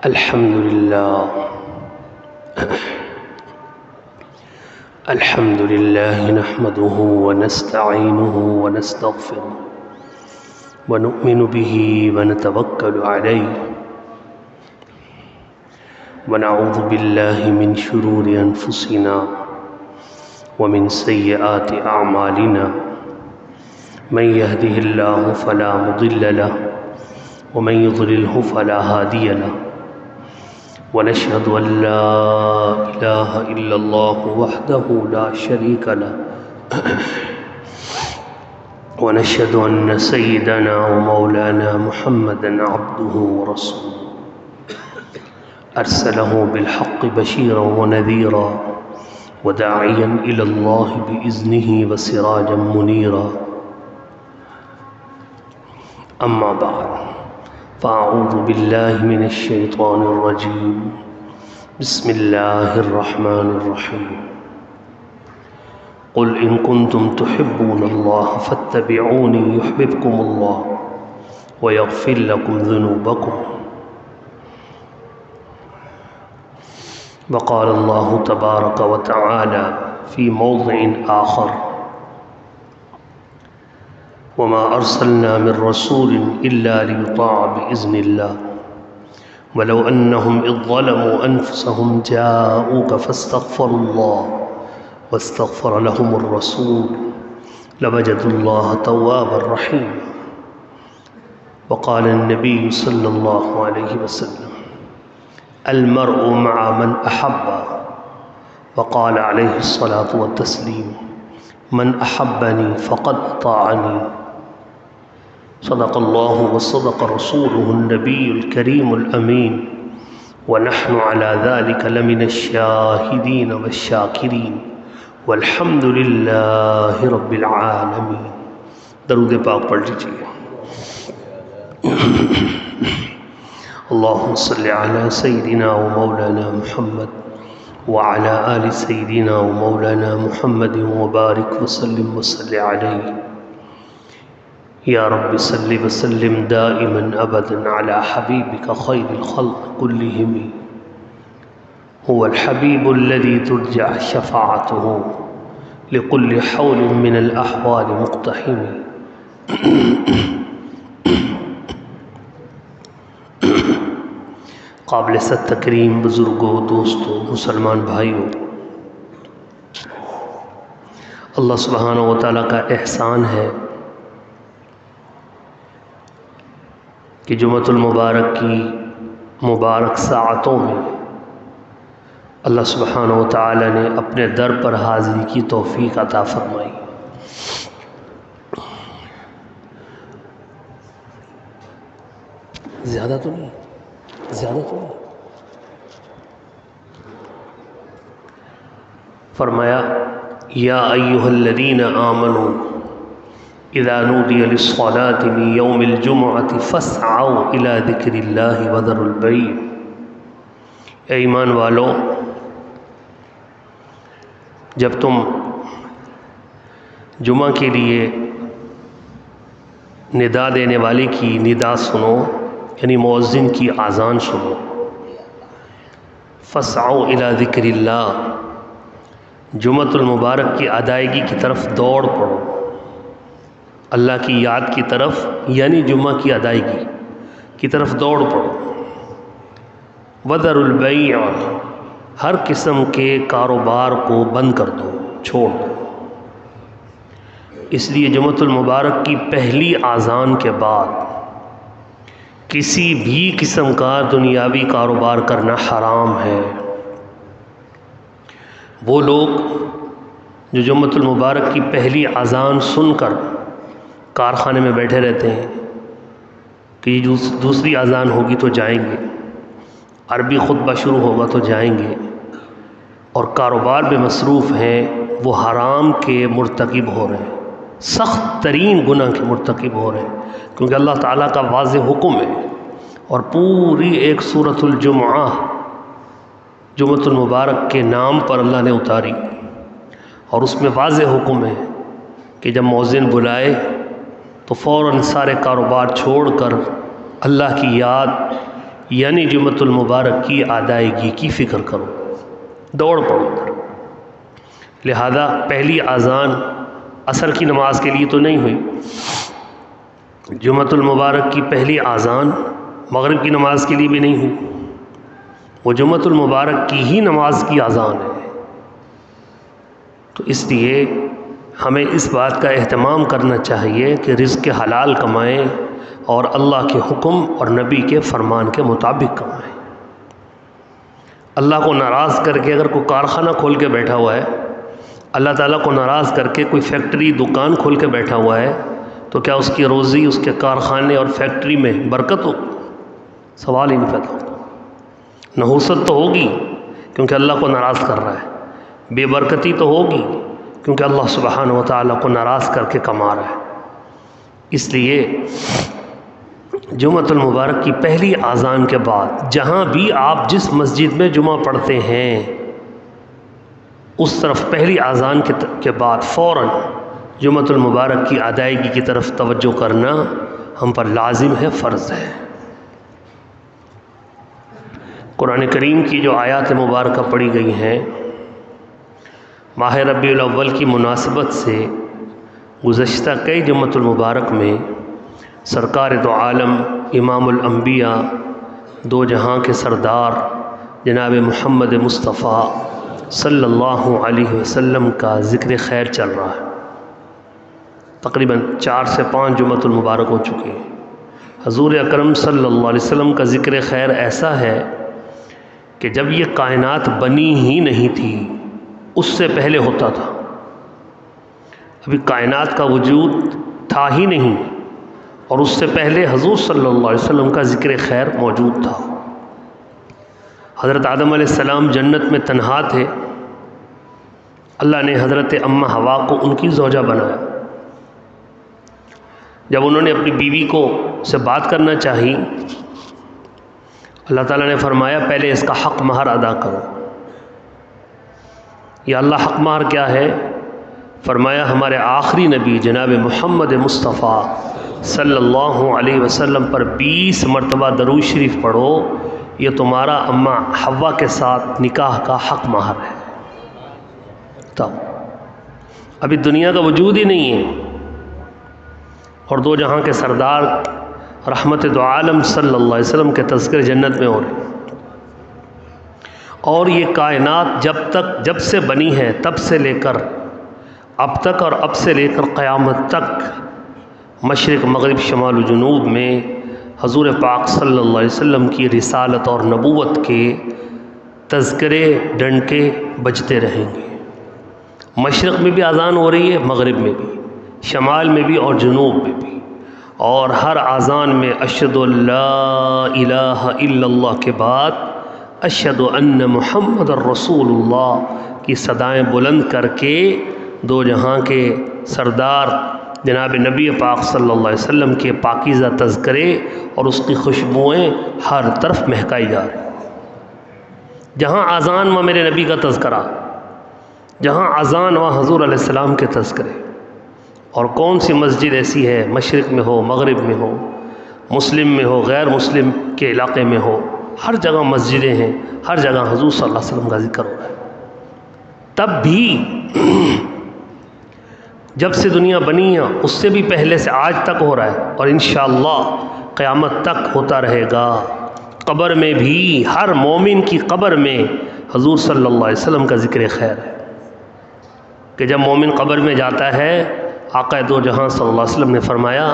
الحمد لله الحمد لله نحمده ونستعينه ونستغفره ونؤمن به ونتوكل عليه ونعوذ بالله من شرور أنفسنا ومن سيئات أعمالنا من يهده الله فلا مضل له ومن يضلله فلا هادي له ونشهد أن لا إله إلا الله وحده لا شريك له ونشهد أن سيدنا ومولانا محمدا عبده ورسوله أرسله بالحق بشيرا ونذيرا وداعيا إلى الله بإذنه وسراجا منيرا أما بعد فأعوذ بالله من الشيطان الرجيم بسم الله الرحمن الرحيم قل إن كنتم تحبون الله فاتبعوني يحببكم الله ويغفر لكم ذنوبكم وقال الله تبارك وتعالى في موضع آخر وما أرسلنا من رسول إلا ليطاع بإذن الله ولو أنهم إذ ظلموا أنفسهم جاءوك فاستغفروا الله واستغفر لهم الرسول لوجدوا الله توابا رحيما وقال النبي صلى الله عليه وسلم المرء مع من أحب وقال عليه الصلاة والتسليم من أحبني فقد أطاعني صدق الله وصدق رسوله النبي الكريم الأمين ونحن على ذلك لمن الشاهدين والشاكرين والحمد لله رب العالمين. درود پاک پڑھ لیجیے. اللهم صل على سيدنا ومولانا محمد وعلى آل سيدنا ومولانا محمد وبارك وسلم وصل عليه. يا رب صل وسلم دائما أبدا على حبيبك خير الخلق كلهم هو الحبيب الذي ترجع شفاعته لكل حول من الأحوال مقتحم. قابل ست تکریم بزرگوں، دوستوں، مسلمان بھائیوں، اللہ سبحانہ و تعالیٰ کا احسان ہے کہ جمعۃ المبارک کی مبارک ساعتوں میں اللہ سبحانہ و تعالیٰ نے اپنے در پر حاضری کی توفیق عطا فرمائی. زیادہ تو نہیں. فرمایا یا ایھا الذین آمنوا اذا نودی للصلاة من یوم الجمعة فاسعوا الى ذکر اللہ وذروا البیع. اے ایمان والو، جب تم جمعہ کے لیے ندا دینے والے کی ندا سنو، یعنی مؤذن کی اذان سنو، فاسعوا الی ذکر اللہ، جمعۃ المبارک کی ادائیگی کی طرف دوڑ پڑو، اللہ کی یاد کی طرف، یعنی جمعہ کی ادائیگی کی طرف دوڑ پڑو. وذروا البیع، ہر قسم کے کاروبار کو بند کر دو، چھوڑ دو. اس لیے جمعۃ المبارک کی پہلی اذان کے بعد کسی بھی قسم کا دنیاوی کاروبار کرنا حرام ہے. وہ لوگ جو جمعۃ المبارک کی پہلی اذان سن کر کارخانے میں بیٹھے رہتے ہیں کہ دوسری اذان ہوگی تو جائیں گے، عربی خطبہ شروع ہوگا تو جائیں گے، اور کاروبار میں مصروف ہیں، وہ حرام کے مرتکب ہو رہے ہیں، سخت ترین گناہ کے مرتکب ہو رہے ہیں، کیونکہ اللہ تعالیٰ کا واضح حکم ہے، اور پوری ایک سورۃ الجمعہ جمعۃ المبارک کے نام پر اللہ نے اتاری، اور اس میں واضح حکم ہے کہ جب مؤذن بلائے تو فوراً سارے کاروبار چھوڑ کر اللہ کی یاد یعنی جمعۃ المبارک کی ادائیگی کی فکر کرو، دوڑ پڑو ادھر۔ لہذا پہلی اذان عصر کی نماز کے لیے تو نہیں ہوئی، جمعۃ المبارک کی پہلی اذان مغرب کی نماز کے لیے بھی نہیں ہوئی، وہ جمعۃ المبارک کی ہی نماز کی اذان ہے۔ تو اس لیے ہمیں اس بات کا اہتمام کرنا چاہیے کہ رزق حلال کمائیں اور اللہ کے حکم اور نبی کے فرمان کے مطابق کمائیں۔ اللہ کو ناراض کر کے اگر کوئی کارخانہ کھول کے بیٹھا ہوا ہے، اللہ تعالیٰ کو ناراض کر کے کوئی فیکٹری دکان کھول کے بیٹھا ہوا ہے، تو کیا اس کی روزی اس کے کارخانے اور فیکٹری میں برکت ہو؟ سوال ہی نہیں پیدا ہوگا۔ نحوست تو ہوگی کیونکہ اللہ کو ناراض کر رہا ہے، بے برکتی تو ہوگی کیونکہ اللہ سبحانہ و تعالیٰ کو ناراض کر کے کما رہا ہے۔ اس لیے جمعۃ المبارک کی پہلی اذان کے بعد جہاں بھی آپ جس مسجد میں جمعہ پڑھتے ہیں، اس طرف پہلی اذان کے بعد فوراً جمعۃ المبارک کی ادائیگی کی طرف توجہ کرنا ہم پر لازم ہے، فرض ہے۔ قرآن کریم کی جو آیات مبارکہ پڑھی گئی ہیں، ماہ ربیع الاول کی مناسبت سے گزشتہ کئی جمعۃ المبارک میں سرکار دو عالم امام الانبیاء دو جہاں کے سردار جناب محمد مصطفیٰ صلی اللہ علیہ وسلم کا ذکر خیر چل رہا ہے۔ تقریباً 4 سے 5 جمعۃ المبارک ہو چکے ہیں۔ حضور اکرم صلی اللہ علیہ وسلم کا ذکر خیر ایسا ہے کہ جب یہ کائنات بنی ہی نہیں تھی، اس سے پہلے ہوتا تھا۔ ابھی کائنات کا وجود تھا ہی نہیں، اور اس سے پہلے حضور صلی اللہ علیہ وسلم کا ذکر خیر موجود تھا۔ حضرت آدم علیہ السلام جنت میں تنہا تھے، اللہ نے حضرت اماں حوا کو ان کی زوجہ بنایا۔ جب انہوں نے اپنی بیوی کو سے بات کرنا چاہی، اللہ تعالیٰ نے فرمایا پہلے اس کا حق مہر ادا کرو۔ یا اللہ حق مہر کیا ہے؟ فرمایا ہمارے آخری نبی جناب محمد مصطفیٰ صلی اللہ علیہ وسلم پر 20 مرتبہ درود شریف پڑھو، یہ تمہارا اماں حوا کے ساتھ نکاح کا حق مہر ہے۔ تب ابھی دنیا کا وجود ہی نہیں ہے، اور دو جہاں کے سردار رحمت دو عالم صلی اللہ علیہ وسلم کے تذکر جنت میں ہو رہے ہیں۔ اور یہ کائنات جب سے بنی ہے تب سے لے کر اب تک، اور اب سے لے کر قیامت تک، مشرق مغرب شمال و جنوب میں حضور پاک صلی اللہ علیہ وسلم کی رسالت اور نبوت کے تذکرے ڈنکے بجتے رہیں گے۔ مشرق میں بھی اذان ہو رہی ہے، مغرب میں بھی، شمال میں بھی اور جنوب میں بھی، اور ہر اذان میں اشہد ان لا الہ الا اللہ کے بعد اشہد ان محمد الرسول اللہ کی صدائیں بلند کر کے دو جہاں کے سردار جناب نبی پاک صلی اللہ علیہ وسلم کے پاکیزہ تذکرے اور اس کی خوشبوئیں ہر طرف مہکائی جا رہی ہیں۔ جہاں اذان وہاں میرے نبی کا تذکرہ، جہاں اذان وہاں حضور علیہ السلام کے تذکرے۔ اور کون سی مسجد ایسی ہے، مشرق میں ہو، مغرب میں ہو، مسلم میں ہو، غیر مسلم کے علاقے میں ہو، ہر جگہ مسجدیں ہیں، ہر جگہ حضور صلی اللہ علیہ وسلم کا ذکر ہو رہا ہے۔ تب بھی جب سے دنیا بنی ہے اس سے بھی پہلے سے آج تک ہو رہا ہے، اور انشاءاللہ قیامت تک ہوتا رہے گا۔ قبر میں بھی ہر مومن کی قبر میں حضور صلی اللہ علیہ وسلم کا ذکر خیر ہے، کہ جب مومن قبر میں جاتا ہے، آقا دو جہاں صلی اللہ علیہ وسلم نے فرمایا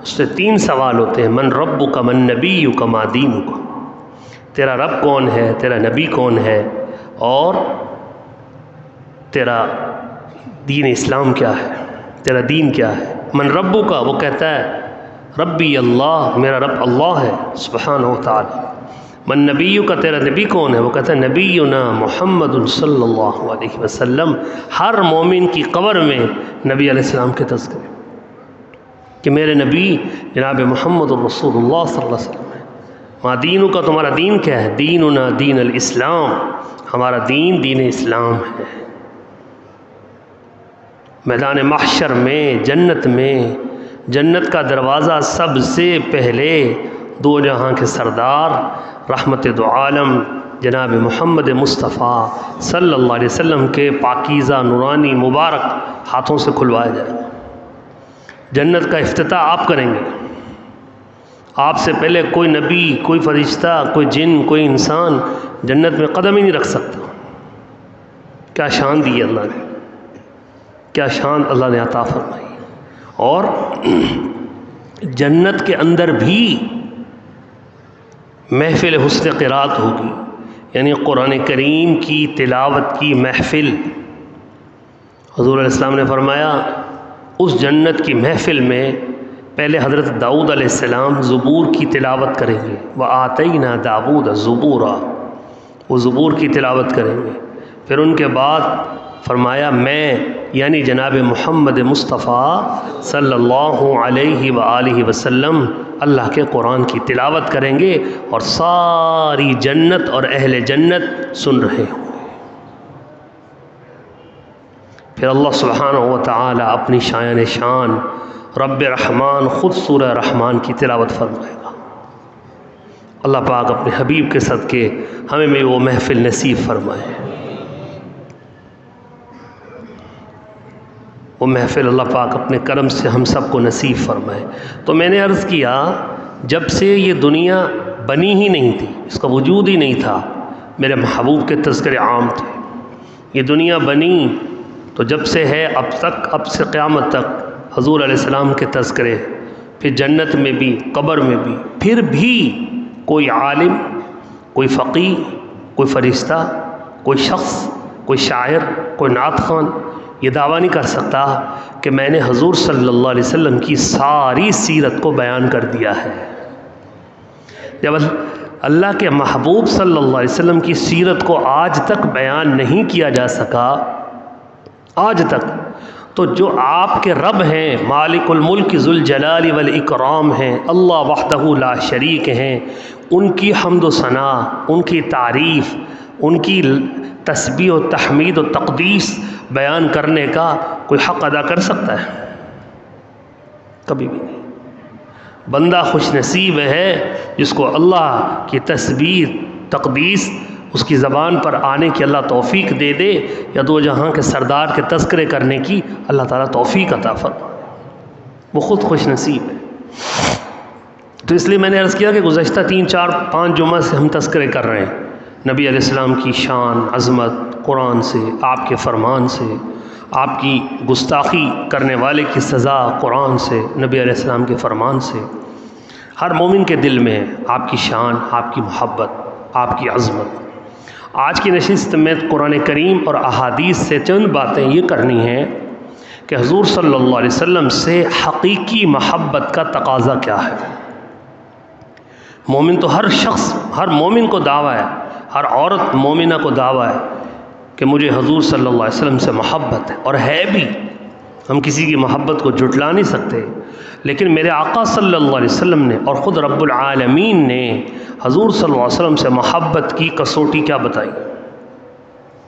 اس سے 3 سوال ہوتے ہیں، من ربک من نبیک ما دینک، تیرا رب کون ہے، تیرا نبی کون ہے، اور تیرا دین اسلام کیا ہے، تیرا دین کیا ہے۔ من ربک، وہ کہتا ہے ربی اللہ، میرا رب اللہ ہے سبحانہ و تعالی۔ من نبیک، تیرا نبی کون ہے، وہ کہتا ہے نبینا محمد صلی اللہ علیہ وسلم۔ ہر مومن کی قبر میں نبی علیہ السلام کے تذکرے کہ میرے نبی جناب محمد الرسول اللہ صلی اللہ علیہ وسلم ہے۔ ما دینک، تمہارا دین کیا ہے، دیننا دین الاسلام، ہمارا دین دین اسلام ہے۔ میدان محشر میں، جنت کا دروازہ سب سے پہلے دو جہاں کے سردار رحمت دو عالم جناب محمد مصطفیٰ صلی اللہ علیہ وسلم کے پاکیزہ نورانی مبارک ہاتھوں سے کھلوایا جائے گا۔ جنت کا افتتاح آپ کریں گے، آپ سے پہلے کوئی نبی، کوئی فرشتہ، کوئی جن، کوئی انسان جنت میں قدم ہی نہیں رکھ سکتا۔ کیا شان دی ہے اللہ نے، کیا شان اللہ نے عطا فرمائی۔ اور جنت کے اندر بھی محفل حسن قرات ہوگی، یعنی قرآن کریم کی تلاوت کی محفل۔ حضور علیہ السلام نے فرمایا اس جنت کی محفل میں پہلے حضرت داؤد علیہ السلام زبور کی تلاوت کریں گے، وَآتَيْنَا دَاوُودَ زُبُورًا، وہ زبور کی تلاوت کریں گے۔ پھر ان کے بعد فرمایا میں یعنی جناب محمد مصطفیٰ صلی اللہ علیہ وآلہ وسلم اللہ کے قرآن کی تلاوت کریں گے، اور ساری جنت اور اہل جنت سن رہے ہوں گے۔ پھر اللہ سبحانہ و تعالی اپنی شایان شان رب رحمان خود سورہ رحمان کی تلاوت فرمائے گا۔ اللہ پاک اپنے حبیب کے صدقے ہمیں بھی وہ محفل نصیب فرمائے، وہ محفل اللہ پاک اپنے کرم سے ہم سب کو نصیب فرمائے۔ تو میں نے عرض کیا جب سے یہ دنیا بنی ہی نہیں تھی، اس کا وجود ہی نہیں تھا، میرے محبوب کے تذکرے عام تھے۔ یہ دنیا بنی تو جب سے ہے اب تک، اب سے قیامت تک حضور علیہ السلام کے تذکرے، پھر جنت میں بھی، قبر میں بھی۔ پھر بھی کوئی عالم، کوئی فقیہ، کوئی فرشتہ، کوئی شخص، کوئی شاعر، کوئی نعت خوان یہ دعویٰ نہیں کر سکتا کہ میں نے حضور صلی اللہ علیہ وسلم کی ساری سیرت کو بیان کر دیا ہے۔ جب اللہ کے محبوب صلی اللہ علیہ وسلم کی سیرت کو آج تک بیان نہیں کیا جا سکا، آج تک، تو جو آپ کے رب ہیں، مالک الملک ذوالجلال والاکرام ہیں، اللہ وحدہ لا شریک ہیں، ان کی حمد و ثنا، ان کی تعریف، ان کی تسبیح و تحمید و تقدیس بیان کرنے کا کوئی حق ادا کر سکتا ہے؟ کبھی بھی نہیں۔ بندہ خوش نصیب ہے جس کو اللہ کی تسبیح تقدیس اس کی زبان پر آنے کی اللہ توفیق دے دے، یا دو جہاں کے سردار کے تذکرے کرنے کی اللہ تعالیٰ توفیق عطا فرمائے، وہ خود خوش نصیب ہے۔ تو اس لیے میں نے عرض کیا کہ گزشتہ 3 4 5 جمعہ سے ہم تذکرے کر رہے ہیں نبی علیہ السلام کی شان، عظمت، قرآن سے، آپ کے فرمان سے، آپ کی گستاخی کرنے والے کی سزا قرآن سے، نبی علیہ السلام کے فرمان سے۔ ہر مومن کے دل میں آپ کی شان، آپ کی محبت، آپ کی عظمت۔ آج کی نشست میں قرآن کریم اور احادیث سے چند باتیں یہ کرنی ہیں کہ حضور صلی اللہ علیہ وسلم سے حقیقی محبت کا تقاضا کیا ہے۔ مومن تو ہر شخص، ہر مومن کو دعویٰ ہے، ہر عورت مومنہ کو دعویٰ ہے کہ مجھے حضور صلی اللہ علیہ وسلم سے محبت ہے، اور ہے بھی، ہم کسی کی محبت کو جھٹلا نہیں سکتے۔ لیکن میرے آقا صلی اللہ علیہ وسلم نے اور خود رب العالمین نے حضور صلی اللہ علیہ وسلم سے محبت کی کسوٹی کیا بتائی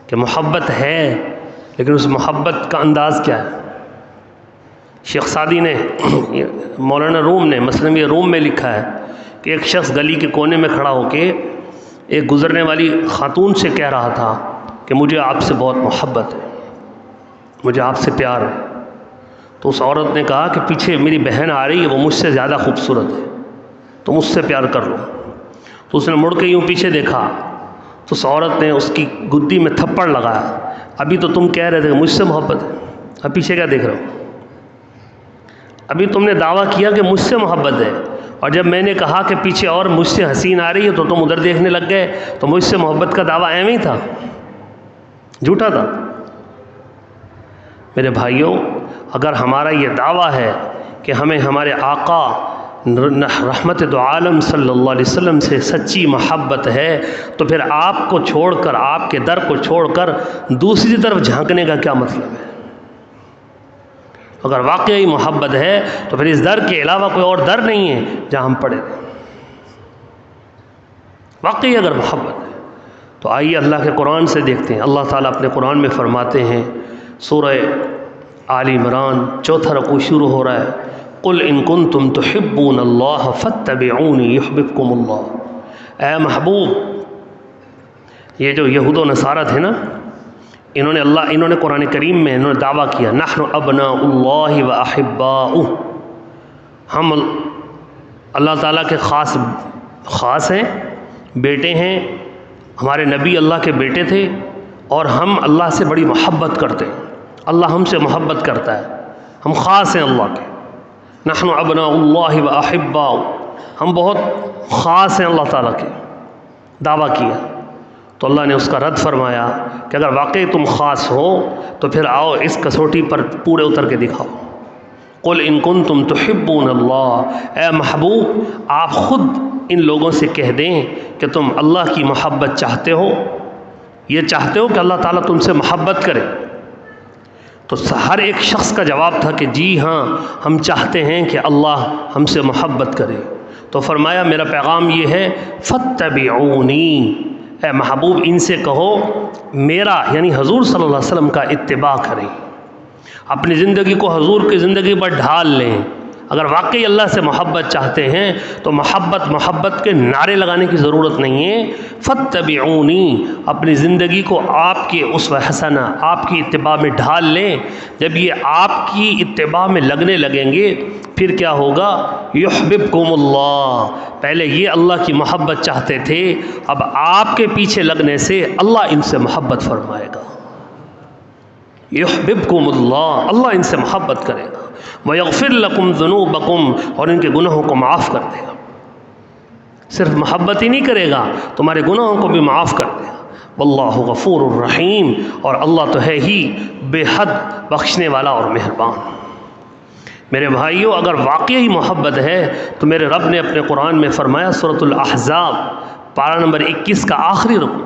کہ محبت ہے، لیکن اس محبت کا انداز کیا ہے۔ شیخ سعدی نے، مولانا روم نے مثنوی روم میں لکھا ہے کہ ایک شخص گلی کے کونے میں کھڑا ہو کے ایک گزرنے والی خاتون سے کہہ رہا تھا کہ مجھے آپ سے بہت محبت ہے، مجھے آپ سے پیار ہے۔ تو اس عورت نے کہا کہ پیچھے میری بہن آ رہی ہے، وہ مجھ سے زیادہ خوبصورت ہے، تم اس سے پیار کر لو۔ تو اس نے مڑ کے یوں پیچھے دیکھا تو اس عورت نے اس کی گدی میں تھپڑ لگایا، ابھی تو تم کہہ رہے تھے کہ مجھ سے محبت ہے، اب پیچھے کیا دیکھ رہے ہو؟ ابھی تم نے دعویٰ کیا کہ مجھ سے محبت ہے، اور جب میں نے کہا کہ پیچھے اور مجھ سے حسین آ رہی ہے تو تم ادھر دیکھنے لگ گئے، تو مجھ سے محبت کا دعویٰ ایویں ہی تھا، جھوٹا تھا۔ میرے بھائیوں، اگر ہمارا یہ دعویٰ ہے کہ ہمیں ہمارے آقا رحمت دو عالم صلی اللہ علیہ وسلم سے سچی محبت ہے، تو پھر آپ کو چھوڑ کر، آپ کے در کو چھوڑ کر دوسری طرف جھانکنے کا کیا مطلب ہے؟ اگر واقعی محبت ہے تو پھر اس در کے علاوہ کوئی اور در نہیں ہے جہاں ہم پڑے۔ واقعی اگر محبت ہے تو آئیے اللہ کے قرآن سے دیکھتے ہیں۔ اللہ تعالیٰ اپنے قرآن میں فرماتے ہیں، سورہ آل عمران 4 رکوع شروع ہو رہا ہے، قل ان کنتم تحبون اللہ فاتبعونی یحببکم اللہ۔ اے محبوب، یہ جو یہود و نصارہ تھے نا، انہوں نے قرآن کریم میں انہوں نے دعویٰ کیا نحن ابناء اللہ و احباؤہ، ہم اللہ تعالیٰ کے خاص ہیں، بیٹے ہیں، ہمارے نبی اللہ کے بیٹے تھے، اور ہم اللہ سے بڑی محبت کرتے ہیں، اللہ ہم سے محبت کرتا ہے، ہم خاص ہیں اللہ کے، نحن ابناء اللہ و احباؤہ، ہم بہت خاص ہیں اللہ تعالیٰ کے، دعویٰ کیا۔ تو اللہ نے اس کا رد فرمایا کہ اگر واقعی تم خاص ہو تو پھر آؤ اس کسوٹی پر پورے اتر کے دکھاؤ۔ قل ان کنتم تحبون اللہ، اے محبوب آپ خود ان لوگوں سے کہہ دیں کہ تم اللہ کی محبت چاہتے ہو، یہ چاہتے ہو کہ اللہ تعالیٰ تم سے محبت کرے۔ تو ہر ایک شخص کا جواب تھا کہ جی ہاں ہم چاہتے ہیں کہ اللہ ہم سے محبت کرے۔ تو فرمایا میرا پیغام یہ ہے فاتبعونی، اے محبوب ان سے کہو میرا یعنی حضور صلی اللہ علیہ وسلم کا اتباع کریں، اپنی زندگی کو حضور کی زندگی پر ڈھال لیں۔ اگر واقعی اللہ سے محبت چاہتے ہیں تو محبت کے نعرے لگانے کی ضرورت نہیں ہے، فاتبعونی، اپنی زندگی کو آپ کے اسوہ حسنہ آپ کی اتباع میں ڈھال لیں۔ جب یہ آپ کی اتباع میں لگنے لگیں گے پھر کیا ہوگا؟ یحببکم اللہ، پہلے یہ اللہ کی محبت چاہتے تھے، اب آپ کے پیچھے لگنے سے اللہ ان سے محبت فرمائے گا۔ یحببکم اللہ، اللہ ان سے محبت کرے گا، ویغفر لکم ذنوبکم، اور ان کے گناہوں کو معاف کر دے گا۔ صرف محبت ہی نہیں کرے گا، تمہارے گناہوں کو بھی معاف کر دے گا۔ واللہ غفور الرحیم، اور اللہ تو ہے ہی بے حد بخشنے والا اور مہربان۔ میرے بھائیوں اگر واقعی محبت ہے تو میرے رب نے اپنے قرآن میں فرمایا سورۃ الاحزاب پارہ نمبر 21 کا آخری رکو،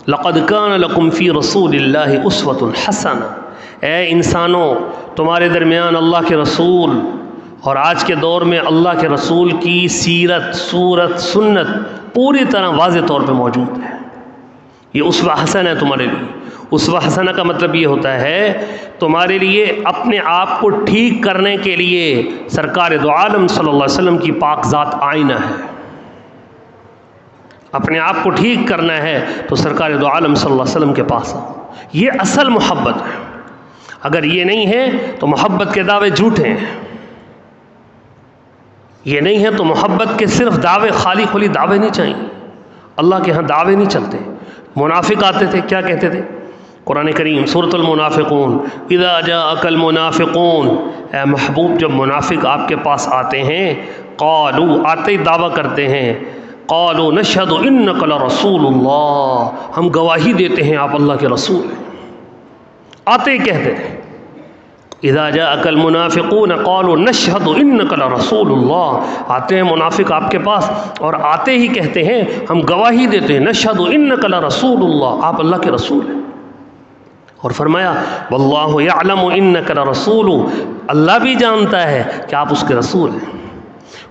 لقد کان لکم فی رسول اللہ اسوۃ حسنہ، اے انسانوں تمہارے درمیان اللہ کے رسول اور آج کے دور میں اللہ کے رسول کی سیرت، صورت، سنت پوری طرح واضح طور پہ موجود ہے۔ یہ اسوہ حسنہ ہے تمہارے لیے۔ اسوہ حسنہ کا مطلب یہ ہوتا ہے تمہارے لیے اپنے آپ کو ٹھیک کرنے کے لیے سرکار دو عالم صلی اللہ علیہ وسلم کی پاک ذات آئینہ ہے۔ اپنے آپ کو ٹھیک کرنا ہے تو سرکار دو عالم صلی اللہ علیہ وسلم کے پاس آؤ، یہ اصل محبت ہے۔ اگر یہ نہیں ہے تو محبت کے دعوے جھوٹے ہیں، یہ نہیں ہے تو محبت کے صرف دعوے، خالی خالی دعوے نہیں چاہیے، اللہ کے ہاں دعوے نہیں چلتے۔ منافق آتے تھے، کیا کہتے تھے؟ قرآن کریم سورۃ المنافقون، اذا جاءک المنافقون، اے محبوب جب منافق آپ کے پاس آتے ہیں، قالوا، آتے ہی دعویٰ کرتے ہیں، قالوا نشہد انک لرسول اللہ، ہم گواہی دیتے ہیں آپ اللہ کے رسول ہیں۔ آتے ہی کہتے تھے اذا جاءک المنافقون قالوا نشہد انک لرسول اللہ، آتے ہیں منافق آپ کے پاس اور آتے ہی کہتے ہیں ہم گواہی دیتے ہیں نشہد انک لرسول اللہ، آپ اللہ کے رسول ہیں۔ اور فرمایا واللہ یعلم انک لرسول، اللہ بھی جانتا ہے کہ آپ اس کے رسول ہیں۔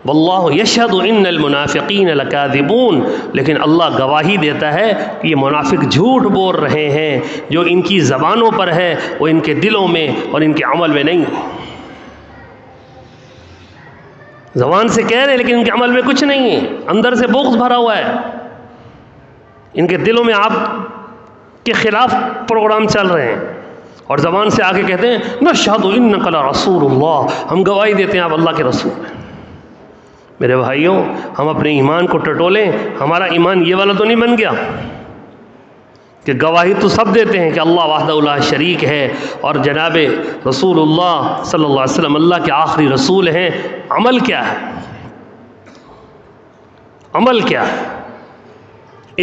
واللہ یشہد ان المنافقین لکاذبون، لیکن اللہ گواہی دیتا ہے کہ یہ منافق جھوٹ بول رہے ہیں، جو ان کی زبانوں پر ہے وہ ان کے دلوں میں اور ان کے عمل میں نہیں ہے۔ زبان سے کہہ رہے ہیں لیکن ان کے عمل میں کچھ نہیں ہے، اندر سے بغض بھرا ہوا ہے، ان کے دلوں میں آپ کے خلاف پروگرام چل رہے ہیں، اور زبان سے آگے کہتے ہیں نشہد انک لرسول اللہ، ہم گواہی دیتے ہیں آپ اللہ کے رسول ہیں۔ میرے بھائیوں ہم اپنے ایمان کو ٹٹولیں، ہمارا ایمان یہ والا تو نہیں بن گیا کہ گواہی تو سب دیتے ہیں کہ اللہ وحدہ لا شریک ہے اور جناب رسول اللہ صلی اللہ علیہ وسلم اللہ کے آخری رسول ہیں، عمل کیا ہے؟ عمل کیا ہے؟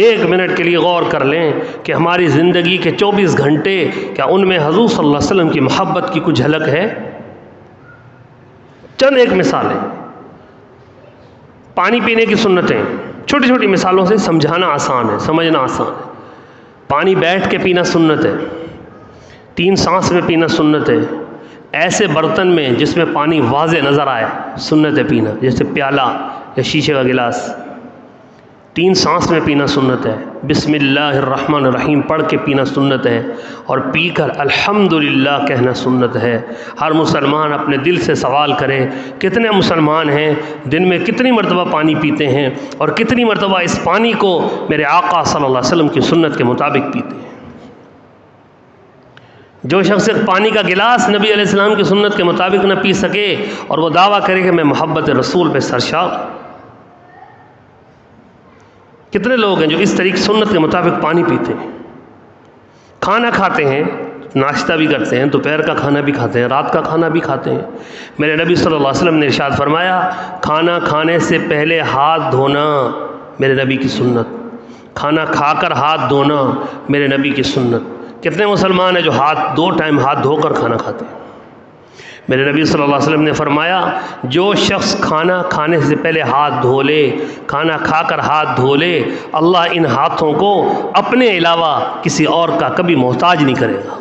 ایک منٹ کے لیے غور کر لیں کہ ہماری زندگی کے 24 گھنٹے کیا ان میں حضور صلی اللہ علیہ وسلم کی محبت کی کچھ جھلک ہے؟ چند ایک مثالیں، پانی پینے کی سنتیں، چھوٹی چھوٹی مثالوں سے سمجھانا آسان ہے، سمجھنا آسان ہے۔ پانی بیٹھ کے پینا سنت ہے، 3 سانس میں پینا سنت ہے، ایسے برتن میں جس میں پانی واضح نظر آئے سنت ہے پینا، جیسے پیالہ یا شیشے کا گلاس۔ 3 سانس میں پینا سنت ہے، بسم اللہ الرحمن الرحیم پڑھ کے پینا سنت ہے، اور پی کر الحمدللہ کہنا سنت ہے۔ ہر مسلمان اپنے دل سے سوال کرے کتنے مسلمان ہیں دن میں کتنی مرتبہ پانی پیتے ہیں، اور کتنی مرتبہ اس پانی کو میرے آقا صلی اللہ علیہ وسلم کی سنت کے مطابق پیتے ہیں۔ جو شخص پانی کا گلاس نبی علیہ السلام کی سنت کے مطابق نہ پی سکے اور وہ دعویٰ کرے کہ میں محبت رسول پہ سرشار ہوں۔ کتنے لوگ ہیں جو اس طریقے سنت کے مطابق پانی پیتے ہیں، کھانا کھاتے ہیں، ناشتہ بھی کرتے ہیں، دوپہر کا کھانا بھی کھاتے ہیں، رات کا کھانا بھی کھاتے ہیں۔ میرے نبی صلی اللہ علیہ وسلم نے ارشاد فرمایا کھانا کھانے سے پہلے ہاتھ دھونا میرے نبی کی سنت، کھانا کھا کر ہاتھ دھونا میرے نبی کی سنت۔ کتنے مسلمان ہیں جو 2 ٹائم ہاتھ دھو کر کھانا کھاتے ہیں؟ میرے نبی صلی اللہ علیہ وسلم نے فرمایا جو شخص کھانا کھانے سے پہلے ہاتھ دھو لے، کھانا کھا کر ہاتھ دھو لے، اللہ ان ہاتھوں کو اپنے علاوہ کسی اور کا کبھی محتاج نہیں کرے گا۔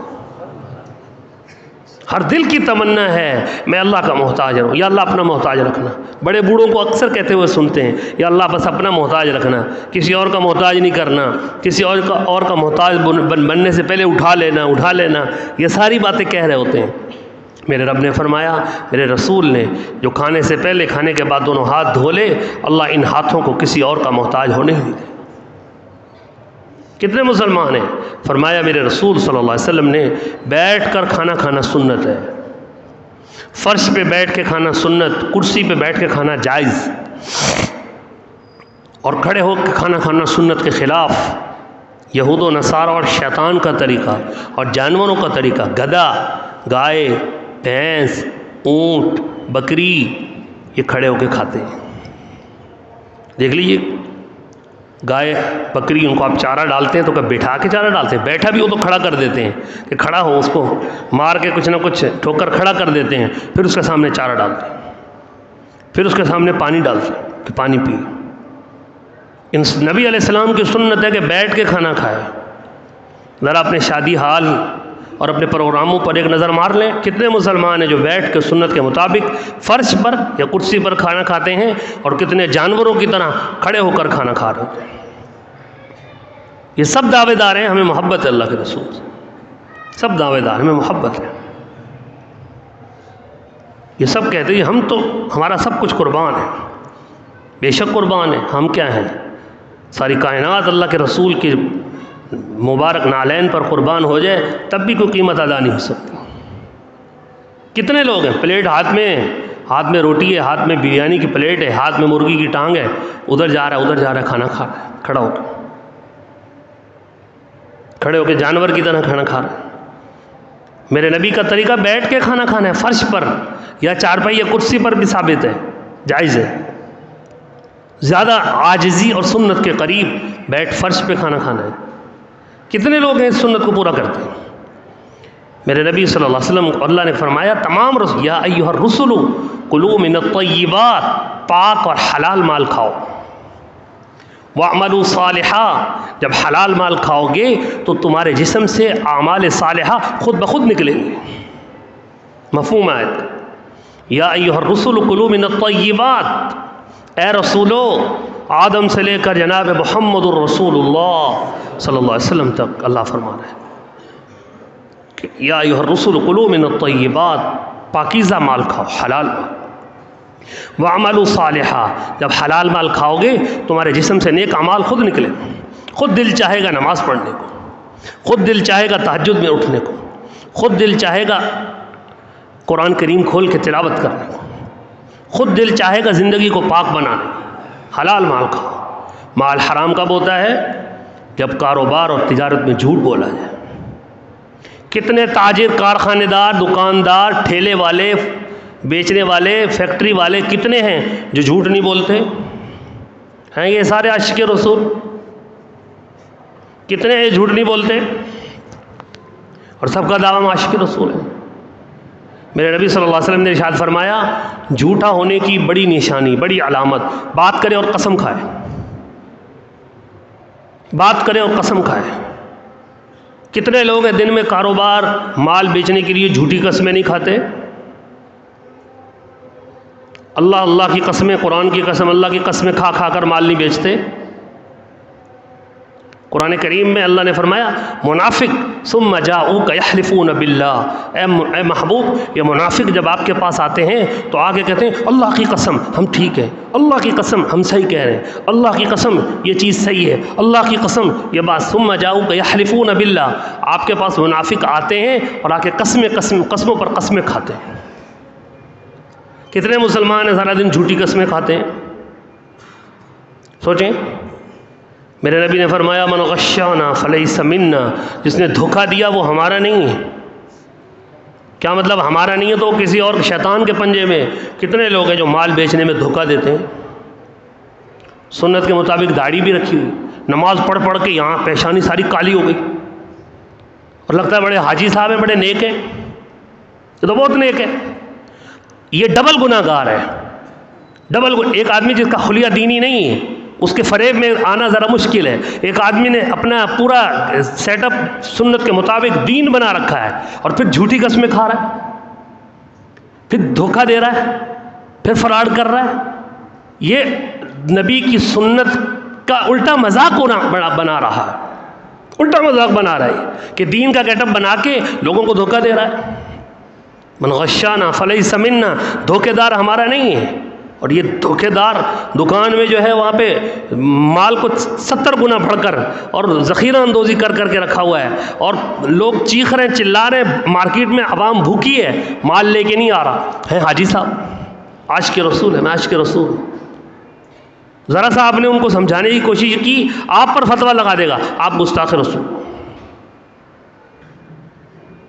ہر دل کی تمنا ہے میں اللہ کا محتاج رہوں، یا اللہ اپنا محتاج رکھنا۔ بڑے بوڑھوں کو اکثر کہتے ہوئے سنتے ہیں یا اللہ بس اپنا محتاج رکھنا، کسی اور کا محتاج نہیں کرنا، کسی اور کا محتاج بننے سے پہلے اٹھا لینا، یہ ساری باتیں کہہ رہے ہوتے ہیں۔ میرے رب نے فرمایا، میرے رسول نے، جو کھانے سے پہلے کھانے کے بعد دونوں ہاتھ دھو لے اللہ ان ہاتھوں کو کسی اور کا محتاج ہونے ہی نہیں دے۔ کتنے مسلمان ہیں؟ فرمایا میرے رسول صلی اللہ علیہ وسلم نے بیٹھ کر کھانا کھانا سنت ہے، فرش پہ بیٹھ کے کھانا سنت، کرسی پہ بیٹھ کے کھانا جائز، اور کھڑے ہو کے کھانا کھانا سنت کے خلاف یہود و نصارہ اور شیطان کا طریقہ اور جانوروں کا طریقہ۔ گدھا، گائے، بھینس، اونٹ، بکری یہ کھڑے ہو کے کھاتے ہیں۔ دیکھ لیجئے گائے بکری ان کو آپ چارہ ڈالتے ہیں تو کب بٹھا کے چارہ ڈالتے ہیں؟ بیٹھا بھی ہو تو کھڑا کر دیتے ہیں کہ کھڑا ہو، اس کو مار کے کچھ نہ کچھ ٹھوکر کھڑا کر دیتے ہیں، پھر اس کے سامنے چارہ ڈالتے ہیں، پھر اس کے سامنے پانی ڈالتے ہیں کہ پانی پی۔ نبی علیہ السلام کی سنت ہے کہ بیٹھ کے کھانا کھائے۔ ذرا اپنے شادی حال اور اپنے پروگراموں پر ایک نظر مار لیں، کتنے مسلمان ہیں جو بیٹھ کے سنت کے مطابق فرش پر یا کرسی پر کھانا کھاتے ہیں، اور کتنے جانوروں کی طرح کھڑے ہو کر کھانا کھا رہے ہیں۔ یہ سب دعوے دار ہیں ہمیں محبت ہے اللہ کے رسول سے، سب دعوے دار ہمیں محبت ہے۔ یہ سب کہتے ہیں ہم تو ہمارا سب کچھ قربان ہے، بے شک قربان ہے، ہم کیا ہیں؟ ساری کائنات اللہ کے رسول کی مبارک نالین پر قربان ہو جائے تب بھی کوئی قیمت ادا نہیں ہو سکتی۔ کتنے لوگ ہیں پلیٹ ہاتھ میں روٹی ہے، ہاتھ میں بریانی کی پلیٹ ہے، ہاتھ میں مرغی کی ٹانگ ہے، ادھر جا رہا ہے کھانا کھا رہا ہے، کھڑے ہو کے جانور کی طرح کھانا کھا رہا ہے۔ میرے نبی کا طریقہ بیٹھ کے کھانا کھانا ہے، فرش پر یا چارپائی یا کرسی پر بھی ثابت ہے، جائز ہے۔ زیادہ عاجزی اور سنت کے قریب بیٹھ فرش پہ کھانا کھانا ہے۔ کتنے لوگ ہیں اس سنت کو پورا کرتے ہیں؟ میرے نبی صلی اللہ علیہ وسلم کو اللہ نے فرمایا تمام رسول یا ایھا الرسل کلوا من الطیبات، پاک اور حلال مال کھاؤ، وَاعْمَلُوا صَالِحًا، جب حلال مال کھاؤ گے تو تمہارے جسم سے اعمال صالحہ خود بخود نکلیں گے۔ مفہوم آیت، یا ایھا الرسل کلوا من الطیبات، اے رسولو آدم سے لے کر جناب محمد الرسول اللہ صلی اللہ علیہ وسلم تک اللہ فرما رہا ہے کہ یا ایھا الرسل کلوا من الطیبات، پاکیزہ مال کھاؤ، حلال مال، وَاعْمَلُوا صَالِحًا، جب حلال مال کھاؤ گے تمہارے جسم سے نیک اعمال خود نکلے، خود دل چاہے گا نماز پڑھنے کو، خود دل چاہے گا تہجد میں اٹھنے کو، خود دل چاہے گا قرآن کریم کھول کے تلاوت کرنے کو، خود دل چاہے گا زندگی کو پاک بنانے کو۔ حلال مال کھاؤ۔ مال حرام کب ہوتا ہے؟ جب کاروبار اور تجارت میں جھوٹ بولا جائے۔ کتنے تاجر، کارخانے دار، دکاندار، ٹھیلے والے، بیچنے والے، فیکٹری والے کتنے ہیں جو جھوٹ نہیں بولتے ہیں؟ یہ سارے عاشق رسول کتنے ہیں جھوٹ نہیں بولتے، اور سب کا دعویٰ عاشق رسول ہے۔ میرے نبی صلی اللہ علیہ وسلم نے ارشاد فرمایا جھوٹا ہونے کی بڑی نشانی، بڑی علامت، بات کرے اور قسم کھائے، بات کرے اور قسم کھائے۔ کتنے لوگ ہیں دن میں کاروبار مال بیچنے کے لیے جھوٹی قسمیں نہیں کھاتے؟ اللہ کی قسمیں، قرآن کی قسم، اللہ کی قسمیں کھا کھا کر مال نہیں بیچتے۔ قرآن کریم میں اللہ نے فرمایا منافق ثم جاؤک یحلفون باللہ، اے محبوب یہ منافق جب آپ کے پاس آتے ہیں تو آگے کہتے ہیں اللہ کی قسم ہم ٹھیک ہیں، اللہ کی قسم ہم صحیح کہہ رہے ہیں، اللہ کی قسم یہ چیز صحیح ہے، اللہ کی قسم یہ بات. ثم جاؤک یحلفون باللہ، آپ کے پاس منافق آتے ہیں اور آ کے قسموں پر قسمیں کھاتے ہیں. کتنے مسلمان ہیں سارا دن جھوٹی قسمیں کھاتے ہیں؟ سوچیں. میرے نبی نے فرمایا من غشانا فلیس منا، جس نے دھوکہ دیا وہ ہمارا نہیں ہے. کیا مطلب ہمارا نہیں ہے؟ تو کسی اور شیطان کے پنجے میں. کتنے لوگ ہیں جو مال بیچنے میں دھوکہ دیتے ہیں. سنت کے مطابق داڑھی بھی رکھی ہوئی، نماز پڑھ کے یہاں پیشانی ساری کالی ہو گئی اور لگتا ہے بڑے حاجی صاحب ہیں، بڑے نیک ہیں. یہ تو بہت نیک ہے. یہ ڈبل گناہ گار ہے. ایک آدمی جس کا خلیہ دینی نہیں ہے اس کے فریب میں آنا ذرا مشکل ہے. ایک آدمی نے اپنا پورا سیٹ اپ سنت کے مطابق دین بنا رکھا ہے اور پھر جھوٹی قسمیں کھا رہا ہے، پھر دھوکہ دے رہا ہے، پھر فراڈ کر رہا ہے. یہ نبی کی سنت کا الٹا مذاق بنا رہا ہے. الٹا مذاق بنا رہا ہے کہ دین کا گیٹ اپ بنا کے لوگوں کو دھوکہ دے رہا ہے. من غشانا فلیس منا، دھوکے دار ہمارا نہیں ہے. اور یہ دھوکے دار دکان میں جو ہے وہاں پہ مال کو 70 گنا بڑھ کر اور ذخیرہ اندوزی کر کے رکھا ہوا ہے، اور لوگ چیخ رہے ہیں، چلا رہے ہیں، مارکیٹ میں عوام بھوکی ہے، مال لے کے نہیں آ رہا ہے. حاجی صاحب عاشق رسول ہے، میں عاشق رسول ہوں. ذرا سا آپ نے ان کو سمجھانے کی کوشش کی، آپ پر فتویٰ لگا دے گا آپ گستاخ رسول.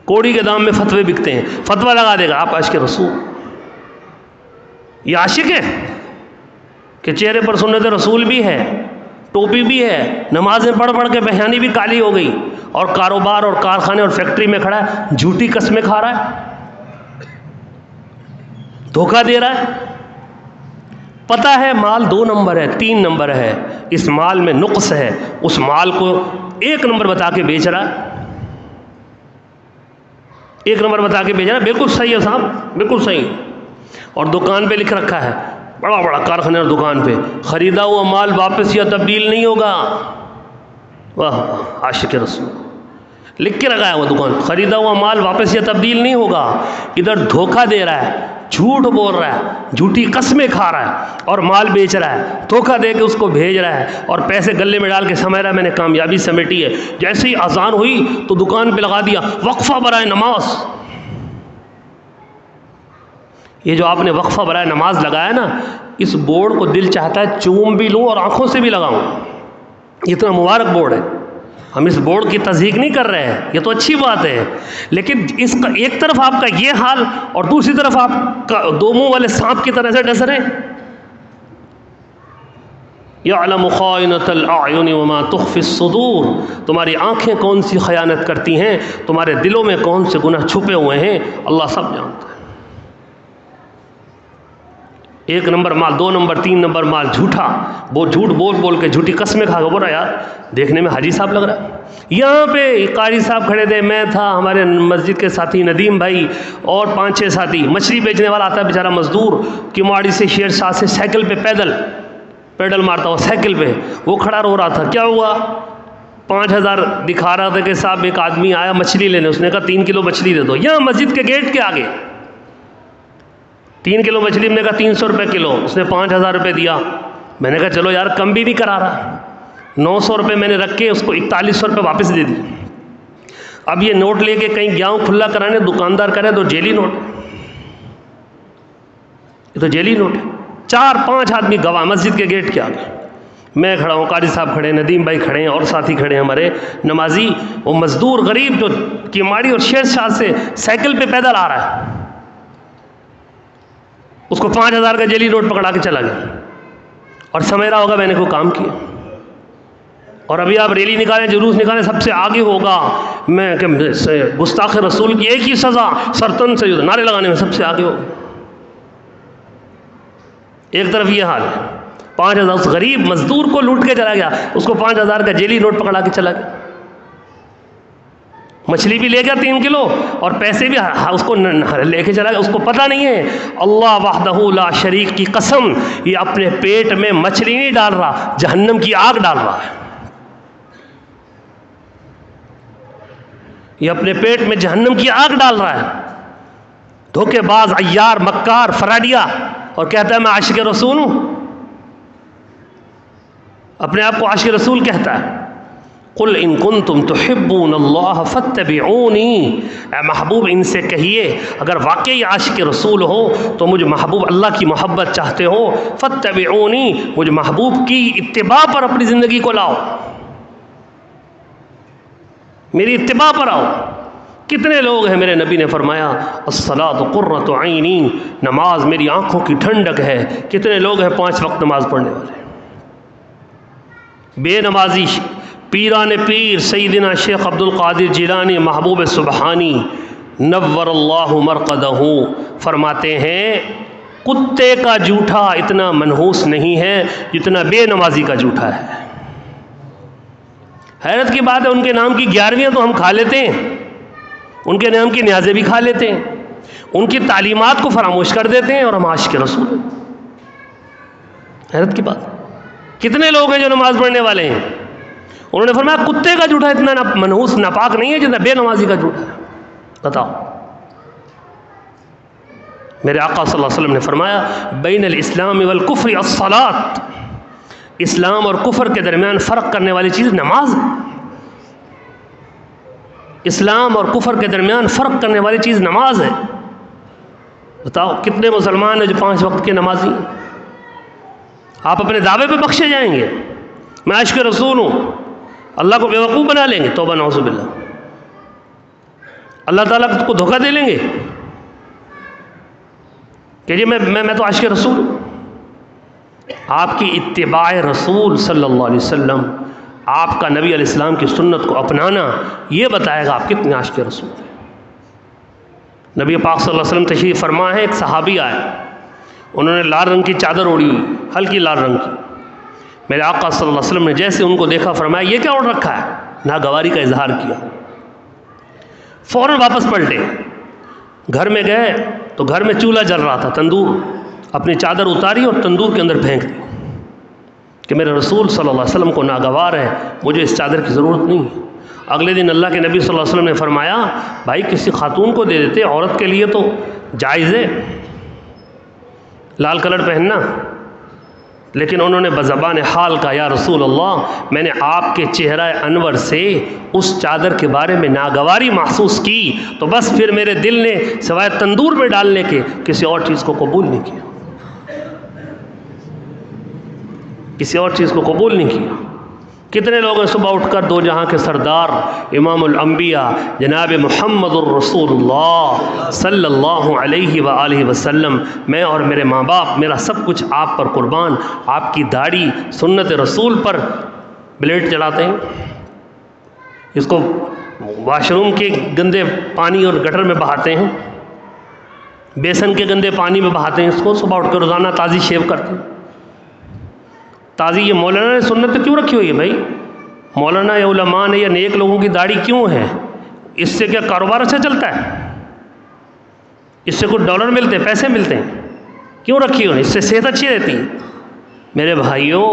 کوڑی کے دام میں فتوے بکتے ہیں، فتویٰ لگا دے گا آپ عاشق رسول. یہ عاشق ہے کہ چہرے پر سنت رسول بھی ہے، ٹوپی بھی ہے، نمازیں پڑھ کے پیشانی بھی کالی ہو گئی، اور کاروبار اور کارخانے اور فیکٹری میں کھڑا ہے، جھوٹی قسمیں کھا رہا ہے، دھوکہ دے رہا ہے. پتہ ہے مال 2 نمبر ہے، 3 نمبر ہے، اس مال میں نقص ہے، اس مال کو 1 نمبر بتا کے بیچ رہا ہے. 1 نمبر بتا کے بیچ رہا ہے. بالکل صحیح ہے صاحب، بالکل صحیح. اور دکان پہ لکھ رکھا ہے، بڑا بڑا کارخانے اور دکان پہ، خریدا ہوا مال واپس یا تبدیل نہیں ہوگا. واہ عاشق رسول، لکھ کے لگایا ہوا دکان، خریدا ہوا مال واپس یا تبدیل نہیں ہوگا. ادھر دھوکہ دے رہا ہے، جھوٹ بول رہا ہے، جھوٹی قسمیں کھا رہا ہے اور مال بیچ رہا ہے، دھوکہ دے کے اس کو بھیج رہا ہے اور پیسے گلے میں ڈال کے سمجھ رہا ہے میں نے کامیابی سمیٹی ہے. جیسے ہی اذان ہوئی تو دکان پہ لگا دیا وقفہ برائے نماز. یہ جو آپ نے وقفہ برائے نماز لگایا نا، اس بورڈ کو دل چاہتا ہے چوم بھی لوں اور آنکھوں سے بھی لگاؤں. اتنا مبارک بورڈ ہے. ہم اس بورڈ کی تصدیق نہیں کر رہے ہیں، یہ تو اچھی بات ہے، لیکن اس کا ایک طرف آپ کا یہ حال اور دوسری طرف آپ کا 2 منہ والے سانپ کی طرح سے ڈس رہے ہیں. یعلم خائنۃ الاعین وما تخفی الصدور، تمہاری آنکھیں کون سی خیانت کرتی ہیں، تمہارے دلوں میں کون سے گناہ چھپے ہوئے ہیں، اللہ سب جانتا ہے. 1 نمبر مال، 2 نمبر 3 نمبر مال، جھوٹا وہ جھوٹ بول کے جھوٹی قسمیں کھا کے بول رہا یار دیکھنے میں حاجی صاحب لگ رہا ہے. یہاں پہ قاری صاحب کھڑے تھے، میں تھا، ہمارے مسجد کے ساتھی ندیم بھائی اور 5-6 ساتھی. مچھلی بیچنے والا آتا ہے بیچارہ مزدور، کماڑی سے شیر شاہ سے سائیکل پہ پیڈل مارتا ہوا سائیکل پہ، وہ کھڑا رو رہا تھا. کیا ہوا؟ 5000 دکھا رہا تھا کہ صاحب ایک آدمی آیا مچھلی لینے، اس نے کہا 3 کلو مچھلی دے دو. یہاں مسجد کے گیٹ کے آگے 3 کلو مچھلی، میں نے کہا 300 روپے کلو. اس نے 5000 روپے دیا. میں نے کہا چلو یار کم بھی نہیں کرا رہا. 900 روپے میں نے رکھ کے اس کو 4100 روپے واپس دے دی. اب یہ نوٹ لے کے کہیں گیا ہوں کھلا کرانے، دکاندار کرے تو جیلی نوٹ، یہ تو جیلی نوٹ ہے. 4-5 آدمی گواہ مسجد کے گیٹ کے آگے، میں کھڑا ہوں، قاری صاحب کھڑے ہیں، ندیم بھائی کھڑے ہیں اور ساتھی کھڑے ہیں ہمارے نمازی. وہ مزدور غریب جو کماڑی اور شیر شاہ سے سائیکل پہ پیدل آ رہا ہے، اس کو 5000 کا جیلی نوٹ پکڑا کے چلا گیا اور سمجھ رہا ہوگا میں نے کوئی کام کیا. اور ابھی آپ ریلی نکالیں، جلوس نکالیں، سب سے آگے ہوگا میں کہ گستاخ رسول کی ایک ہی سزا سرطن سے نعرے لگانے میں سب سے آگے ہوگا. ایک طرف یہ حال ہے، 5000 اس غریب مزدور کو لوٹ کے چلا گیا، اس کو 5000 کا جیلی نوٹ پکڑا کے چلا گیا. مچھلی بھی لے گیا 3 کلو اور پیسے بھی اس کو لے کے چلا گیا. اس کو پتہ نہیں ہے اللہ وحدہ لا شریک کی قسم، یہ اپنے پیٹ میں مچھلی نہیں ڈال رہا، جہنم کی آگ ڈال رہا ہے. یہ اپنے پیٹ میں جہنم کی آگ ڈال رہا ہے، دھوکے باز، عیار، مکار، فراڈیا، اور کہتا ہے میں عاشق رسول ہوں، اپنے آپ کو عاشق رسول کہتا ہے۔ قل ان کنتم تحبون اللہ فاتبعونی، اے محبوب ان سے کہیے اگر واقعی عاشق رسول ہو تو مجھ محبوب اللہ کی محبت چاہتے ہو، فاتبعونی، مجھ محبوب کی اتباع پر اپنی زندگی کو لاؤ، میری اتباع پر آؤ۔ کتنے لوگ ہیں، میرے نبی نے فرمایا الصلاۃ قرۃ عینی، نماز میری آنکھوں کی ٹھنڈک ہے۔ کتنے لوگ ہیں 5 وقت نماز پڑھنے والے؟ بے نمازی پیران پیر سیدنا شیخ عبد القادر جیلانی محبوب سبحانی نور اللہ مرقدہ فرماتے ہیں کتے کا جوٹا اتنا منحوس نہیں ہے جتنا بے نمازی کا جوٹا ہے۔ حیرت کی بات ہے، ان کے نام کی 11ویں تو ہم کھا لیتے ہیں، ان کے نام کی نیازیں بھی کھا لیتے ہیں، ان کی تعلیمات کو فراموش کر دیتے ہیں، اور ہم عاشق رسول ہیں۔ حیرت کی بات، کتنے لوگ ہیں جو نماز پڑھنے والے ہیں؟ انہوں نے فرمایا کتے کا جھوٹا اتنا منحوس ناپاک نہیں ہے جتنا بے نمازی کا جھوٹا ہے۔ بتاؤ، میرے آقا صلی اللہ علیہ وسلم نے فرمایا بین الاسلام والکفر الصلاۃ، اسلام اور کفر کے درمیان فرق کرنے والی چیز نماز ہے۔ اسلام اور کفر کے درمیان فرق کرنے والی چیز نماز ہے۔ بتاؤ کتنے مسلمان ہیں جو 5 وقت کے نمازی ہیں؟ آپ اپنے دعوے پہ بخشے جائیں گے، میں عاشق رسول ہوں، اللہ کو بیوقوف بنا لیں گے، توبہ نعوذ باللہ، اللہ تعالیٰ کو دھوکہ دے لیں گے کہ جی میں تو عاشق رسول ہوں۔ آپ کی اتباع رسول صلی اللہ علیہ وسلم، آپ کا نبی علیہ السلام کی سنت کو اپنانا، یہ بتائے گا آپ کتنے عاشق رسول ہیں۔ نبی پاک صلی اللہ علیہ وسلم تشریف فرما ہے، ایک صحابی آئے، انہوں نے لال رنگ کی چادر اوڑھی ہوئی، ہلکی لال رنگ کی۔ میرے آقا صلی اللہ علیہ وسلم نے جیسے ان کو دیکھا فرمایا یہ کیا اوڑھ رکھا ہے، ناگواری کا اظہار کیا، فوراً واپس پلٹے، گھر میں گئے تو گھر میں چولہا جل رہا تھا، تندور، اپنی چادر اتاری اور تندور کے اندر پھینک دی کہ میرے رسول صلی اللہ علیہ وسلم کو ناگوار ہے، مجھے اس چادر کی ضرورت نہیں۔ اگلے دن اللہ کے نبی صلی اللہ علیہ وسلم نے فرمایا بھائی کسی خاتون کو دے دیتے، عورت کے لیے تو جائز ہے لال کلر پہننا، لیکن انہوں نے بزبان حال کہا یا رسول اللہ میں نے آپ کے چہرہ انور سے اس چادر کے بارے میں ناگواری محسوس کی، تو بس پھر میرے دل نے سوائے تندور میں ڈالنے کے کسی اور چیز کو قبول نہیں کیا، کسی اور چیز کو قبول نہیں کیا۔ کتنے لوگ ہیں صبح اٹھ کر دو جہاں کے سردار امام الانبیاء جناب محمد الرسول اللہ صلی اللہ علیہ وآلہ وسلم، میں اور میرے ماں باپ، میرا سب کچھ آپ پر قربان، آپ کی داڑھی سنت رسول پر بلیڈ چلاتے ہیں، اس کو واش روم کے گندے پانی اور گٹر میں بہاتے ہیں، بیسن کے گندے پانی میں بہاتے ہیں، اس کو صبح اٹھ کر روزانہ تازی شیو کرتے ہیں۔ تازی یہ مولانا نے سنت کیوں رکھی ہوئی ہے بھائی؟ مولانا یا علماء نے یا نیک لوگوں کی داڑھی کیوں ہے؟ اس سے کیا کاروبار اچھا چلتا ہے؟ اس سے کچھ ڈالر ملتے ہیں، پیسے ملتے ہیں؟ کیوں رکھی ہوئی؟ اس سے صحت اچھی رہتی ہے۔ میرے بھائیوں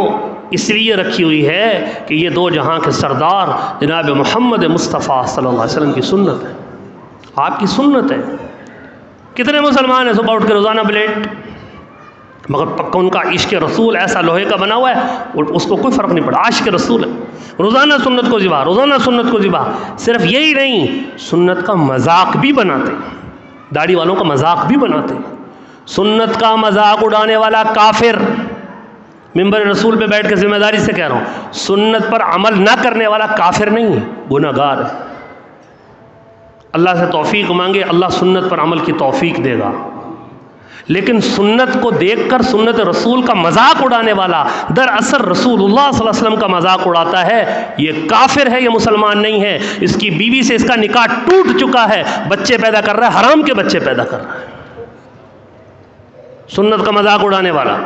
اس لیے رکھی ہوئی ہے کہ یہ دو جہاں کے سردار جناب محمد مصطفیٰ صلی اللہ علیہ وسلم کی سنت ہے، آپ کی سنت ہے۔ کتنے مسلمان ہیں صبح اٹھ کے روزانہ بلیڈ، مگر پکا ان کا عشق رسول ایسا لوہے کا بنا ہوا ہے اس کو کوئی فرق نہیں پڑا، عاشق رسول ہے، روزانہ سنت کو ذبح، روزانہ سنت کو ذبح۔ صرف یہی نہیں، سنت کا مذاق بھی بناتے ہیں، داڑھی والوں کا مذاق بھی بناتے ہیں۔ سنت کا مذاق اڑانے والا کافر، ممبر رسول پہ بیٹھ کے ذمہ داری سے کہہ رہا ہوں، سنت پر عمل نہ کرنے والا کافر نہیں ہے، گناہ گار ہے۔ اللہ سے توفیق مانگے، اللہ سنت پر عمل کی توفیق دے گا، لیکن سنت کو دیکھ کر سنت رسول کا مذاق اڑانے والا دراصل رسول اللہ صلی اللہ علیہ وسلم کا مذاق اڑاتا ہے، یہ کافر ہے، یہ مسلمان نہیں ہے۔ اس کی بیوی سے اس کا نکاح ٹوٹ چکا ہے، بچے پیدا کر رہا ہے، حرام کے بچے پیدا کر رہا ہے۔ سنت کا مذاق اڑانے والا،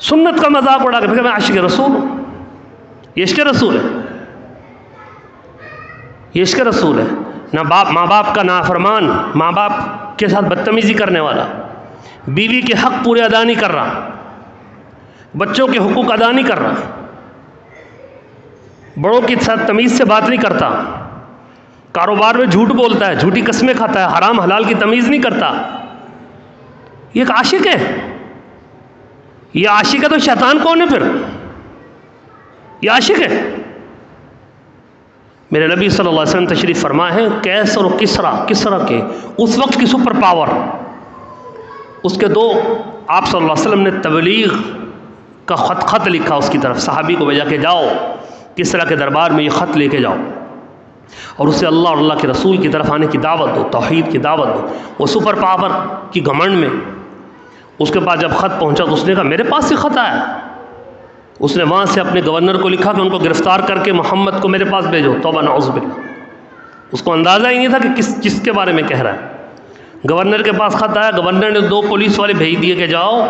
سنت کا مذاق اڑا کے پھر میں عاشق رسول ہوں، یہ عشق رسول ہے، یہ عشق رسول ہے۔ نہ ماں باپ کا نافرمان، ماں باپ کے ساتھ بدتمیزی کرنے والا، بیوی کے حق پورے ادا نہیں کر رہا، بچوں کے حقوق ادا نہیں کر رہا، بڑوں کے ساتھ تمیز سے بات نہیں کرتا، کاروبار میں جھوٹ بولتا ہے، جھوٹی قسمیں کھاتا ہے، حرام حلال کی تمیز نہیں کرتا، یہ ایک عاشق ہے؟ یہ عاشق ہے تو شیطان کون ہے پھر؟ یہ عاشق ہے؟ میرے نبی صلی اللہ علیہ وسلم تشریف فرما ہے، کیسر و کسرا کے اس وقت کی سپر پاور، اس کے دو، آپ صلی اللہ علیہ وسلم نے تبلیغ کا خط لکھا اس کی طرف، صحابی کو بھیجا کہ جاؤ کسرا کے دربار میں یہ خط لے کے جاؤ اور اسے اللہ اور اللہ کے رسول کی طرف آنے کی دعوت دو، توحید کی دعوت دو۔ وہ سپر پاور کی گھمنڈ میں اس کے پاس جب خط پہنچا تو اس نے کہا میرے پاس سے خط آیا۔ اس نے وہاں سے اپنے گورنر کو لکھا کہ ان کو گرفتار کر کے محمد کو میرے پاس بھیجو، توبہ نعوذ باللہ۔ اس کو اندازہ ہی نہیں تھا کہ کس کے بارے میں کہہ رہا ہے۔ گورنر کے پاس خط آیا، گورنر نے 2 پولیس والے بھیج دیے کہ جاؤ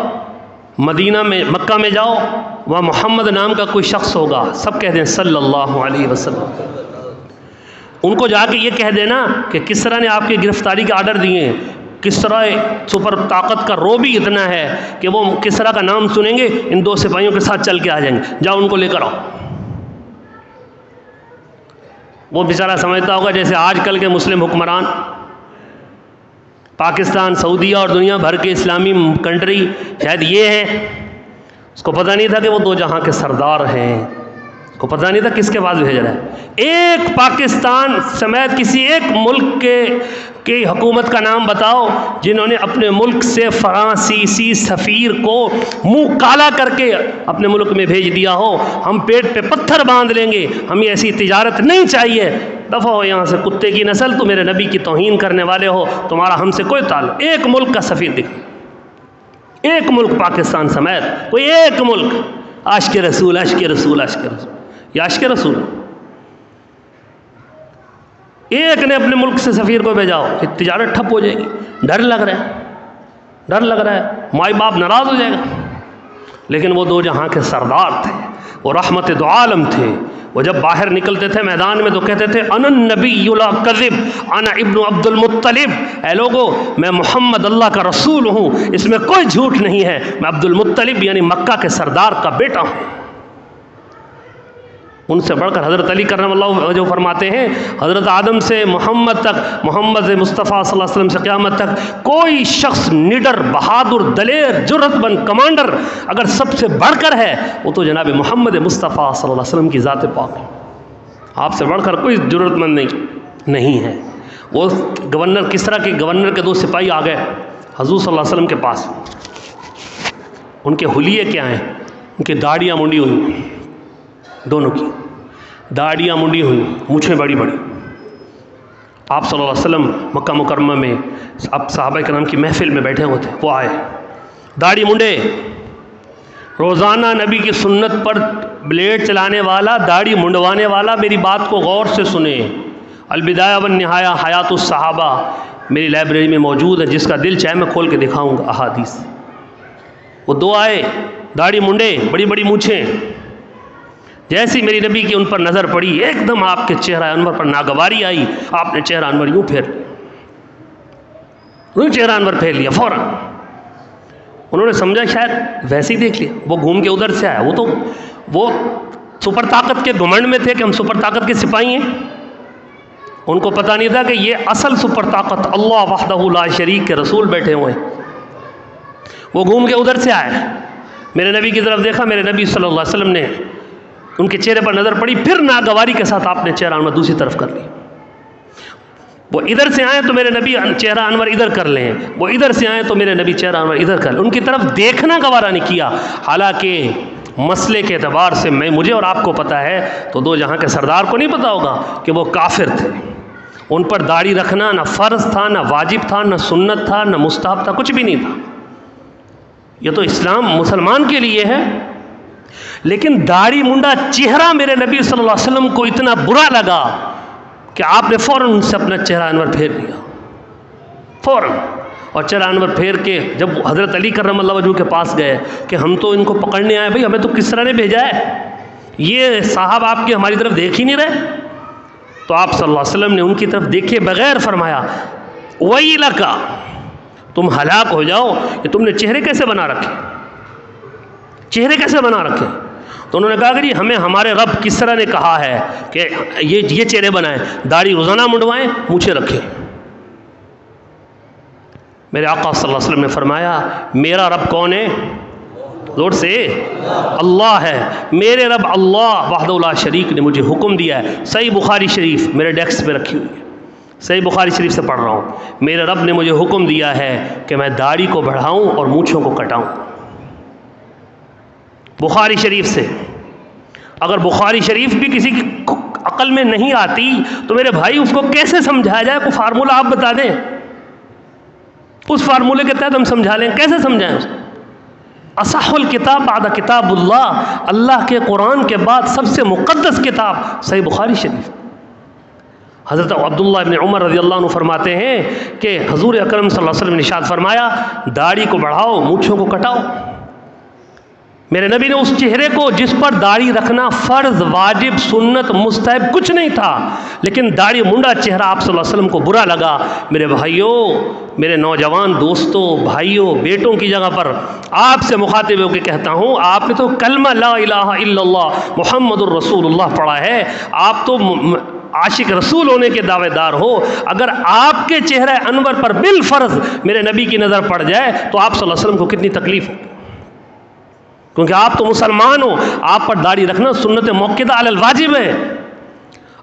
مدینہ میں، مکہ میں جاؤ، وہاں محمد نام کا کوئی شخص ہوگا، سب کہہ دیں صلی اللہ علیہ وسلم۔ ان کو جا کے یہ کہہ دینا کہ کسرا نے آپ کی گرفتاری کے آرڈر دیے ہیں، کسرا سپر طاقت کا رو بھی اتنا ہے کہ وہ کسرا کا نام سنیں گے ان 2 سپاہیوں کے ساتھ چل کے آ جائیں گے، جاؤ ان کو لے کر آؤ۔ وہ بیچارہ سمجھتا ہوگا جیسے آج کل کے مسلم حکمران پاکستان، سعودیہ اور دنیا بھر کے اسلامی کنٹری شاید یہ ہے، اس کو پتہ نہیں تھا کہ وہ 2 جہاں کے سردار ہیں، اس کو پتہ نہیں تھا کس کے پاس بھیج رہا ہے۔ ایک پاکستان سمیت کسی ایک ملک کی حکومت کا نام بتاؤ جنہوں نے اپنے ملک سے فرانسیسی سفیر کو منہ کالا کر کے اپنے ملک میں بھیج دیا ہو، ہم پیٹ پہ پتھر باندھ لیں گے، ہمیں ایسی تجارت نہیں چاہیے، دفعہ ہو یہاں سے کتے کی نسل، تو میرے نبی کی توہین کرنے والے ہو، تمہارا ہم سے کوئی تعلق۔ ایک ملک کا سفیر دکھا، ایک ملک پاکستان سمیت، کوئی ایک ملک، عاشق رسول عاشق رسول عاشق رسول، یہ عاشق رسول ایک نے اپنے ملک سے سفیر کو بھیجاؤ، تجارت ٹھپ ہو جائے گی، ڈر لگ رہا ہے، مائی باپ ناراض ہو جائے گا۔ لیکن وہ 2 جہاں کے سردار تھے، وہ رحمت دو عالم تھے، وہ جب باہر نکلتے تھے میدان میں تو کہتے تھے انا النبی لا کذب انا ابن عبد المطلب، اے لوگو میں محمد اللہ کا رسول ہوں، اس میں کوئی جھوٹ نہیں ہے، میں عبد المطلب یعنی مکہ کے سردار کا بیٹا ہوں۔ ان سے بڑھ کر حضرت علی کرم اللہ جو فرماتے ہیں حضرت آدم سے محمد تک، محمد سے مصطفیٰ صلی اللہ علیہ وسلم سے قیامت تک کوئی شخص نڈر، بہادر، دلیر، جرأت مند کمانڈر اگر سب سے بڑھ کر ہے وہ تو جناب محمد مصطفیٰ صلی اللہ علیہ وسلم کی ذات پاک ہے، آپ سے بڑھ کر کوئی جرأت مند نہیں ہے۔ وہ گورنر کسرا کے گورنر کے 2 سپاہی آ گئے حضور صلی اللہ علیہ وسلم کے پاس، ان کے حلیے کیا ہیں؟ ان کی داڑیاں منڈی ہوئی، دونوں کی داڑیاں منڈی ہوئی، مونچھیں بڑی بڑی۔ آپ صلی اللہ علیہ وسلم مکہ مکرمہ میں اب صحابہ کرام کی محفل میں بیٹھے ہوئے تھے، وہ آئے داڑھی منڈے، روزانہ نبی کی سنت پر بلیڈ چلانے والا، داڑھی منڈوانے والا، میری بات کو غور سے سنیں، البدایہ والنہایہ حیات الصحابہ میری لائبریری میں موجود ہے، جس کا دل چاہے میں کھول کے دکھاؤں گا احادیث۔ وہ 2 آئے داڑھی منڈے، بڑی بڑی مونچھیں، جیسی میری نبی کی ان پر نظر پڑی ایک دم آپ کے چہرہ انور پر ناگواری آئی، آپ نے چہرہ انور یوں پھیر لیا فوراً۔ انہوں نے سمجھا شاید ویسے ہی دیکھ لیا، وہ گھوم کے ادھر سے آیا، وہ سپر طاقت کے گھمنڈ میں تھے کہ ہم سپر طاقت کے سپاہی ہیں، ان کو پتہ نہیں تھا کہ یہ اصل سپر طاقت اللہ وحدہ لا شریک کے رسول بیٹھے ہوئے ہیں۔ وہ گھوم کے ادھر سے آئے، میرے نبی کی طرف دیکھا، میرے نبی صلی اللہ علیہ وسلم نے ان کے چہرے پر نظر پڑی، پھر ناگواری کے ساتھ آپ نے چہرہ انور دوسری طرف کر لیا۔ وہ ادھر سے آئیں تو میرے نبی چہرہ انور ادھر کر لیں، وہ ادھر سے آئیں تو میرے نبی چہرہ انور ادھر کر لیں، ان کی طرف دیکھنا گوارا نہیں کیا۔ حالانکہ مسئلے کے اعتبار سے مجھے اور آپ کو پتہ ہے، تو 2 جہاں کے سردار کو نہیں پتہ ہوگا کہ وہ کافر تھے، ان پر داڑھی رکھنا نہ فرض تھا، نہ واجب تھا، نہ سنت تھا، نہ مستحب تھا، کچھ بھی نہیں تھا، یہ تو اسلام مسلمان کے لیے ہے۔ لیکن داڑھی منڈا چہرہ میرے نبی صلی اللہ علیہ وسلم کو اتنا برا لگا کہ آپ نے فوراً سے اپنا چہرہ انور پھیر لیا، فوراً، اور چہرہ انور پھیر کے جب حضرت علی کرم اللہ وجہہ کے پاس گئے کہ ہم تو ان کو پکڑنے آئے، بھائی ہمیں تو کسرا نے بھیجا ہے، یہ صاحب آپ کی ہماری طرف دیکھ ہی نہیں رہے، تو آپ صلی اللہ علیہ وسلم نے ان کی طرف دیکھے بغیر فرمایا ویلک، تم ہلاک ہو جاؤ، کہ تم نے چہرے کیسے بنا رکھے، چہرے کیسے بنا رکھے؟ تو انہوں نے کہا کہ جی ہمیں ہمارے رب کس طرح نے کہا ہے کہ یہ چہرے بنائیں، داڑھی روزانہ منڈوائیں، مونچھیں رکھیں۔ میرے آقا صلی اللہ علیہ وسلم نے فرمایا میرا رب کون ہے؟ زور سے، اللہ ہے۔ میرے رب اللہ وحدہ لا شریک نے مجھے حکم دیا ہے، صحیح بخاری شریف میرے ڈیسک پہ رکھی ہوئی ہے، صحیح بخاری شریف سے پڑھ رہا ہوں، میرے رب نے مجھے حکم دیا ہے کہ میں داڑھی کو بڑھاؤں اور مونچھوں کو کٹاؤں۔ بخاری شریف سے۔ اگر بخاری شریف بھی کسی کی عقل میں نہیں آتی تو میرے بھائی اس کو کیسے سمجھایا جائے؟ کوئی فارمولہ آپ بتا دیں، اس فارمولے کے تحت ہم سمجھا لیں، کیسے سمجھائیں اس کو؟ اصح الکتاب بعد کتاب اللہ، اللہ کے قرآن کے بعد سب سے مقدس کتاب صحیح بخاری شریف۔ حضرت عبداللہ ابن عمر رضی اللہ عنہ فرماتے ہیں کہ حضور اکرم صلی اللہ علیہ وسلم نے ارشاد فرمایا داڑھی کو بڑھاؤ، مونچھوں کو کٹاؤ۔ میرے نبی نے اس چہرے کو جس پر داڑھی رکھنا فرض، واجب، سنت، مستحب کچھ نہیں تھا، لیکن داڑھی منڈا چہرہ آپ صلی اللہ علیہ وسلم کو برا لگا۔ میرے بھائیوں، میرے نوجوان دوستوں، بھائیوں، بیٹوں کی جگہ پر آپ سے مخاطب ہو کے کہتا ہوں، آپ نے تو کلمہ لا الہ الا اللہ محمد الرسول اللہ پڑھا ہے، آپ تو عاشق رسول ہونے کے دعوے دار ہو، اگر آپ کے چہرہ انور پر بالفرض میرے نبی کی نظر پڑ جائے تو آپ صلی اللہ علیہ وسلم کو کتنی تکلیف ہو، کیونکہ آپ تو مسلمان ہو، آپ پر داڑھی رکھنا سنت موقدہ علی الواجب ہے۔